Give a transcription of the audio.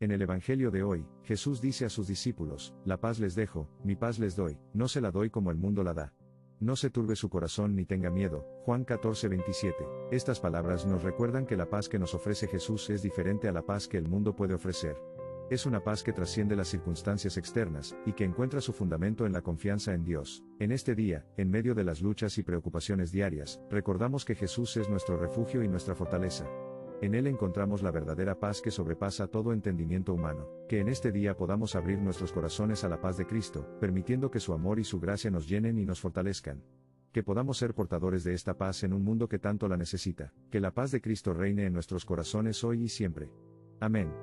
En el Evangelio de hoy, Jesús dice a sus discípulos, la paz les dejo, mi paz les doy, no se la doy como el mundo la da. No se turbe su corazón ni tenga miedo. Juan 14:27. Estas palabras nos recuerdan que la paz que nos ofrece Jesús es diferente a la paz que el mundo puede ofrecer. Es una paz que trasciende las circunstancias externas, y que encuentra su fundamento en la confianza en Dios. En este día, en medio de las luchas y preocupaciones diarias, recordamos que Jesús es nuestro refugio y nuestra fortaleza. En Él encontramos la verdadera paz que sobrepasa todo entendimiento humano. Que en este día podamos abrir nuestros corazones a la paz de Cristo, permitiendo que su amor y su gracia nos llenen y nos fortalezcan. Que podamos ser portadores de esta paz en un mundo que tanto la necesita. Que la paz de Cristo reine en nuestros corazones hoy y siempre. Amén.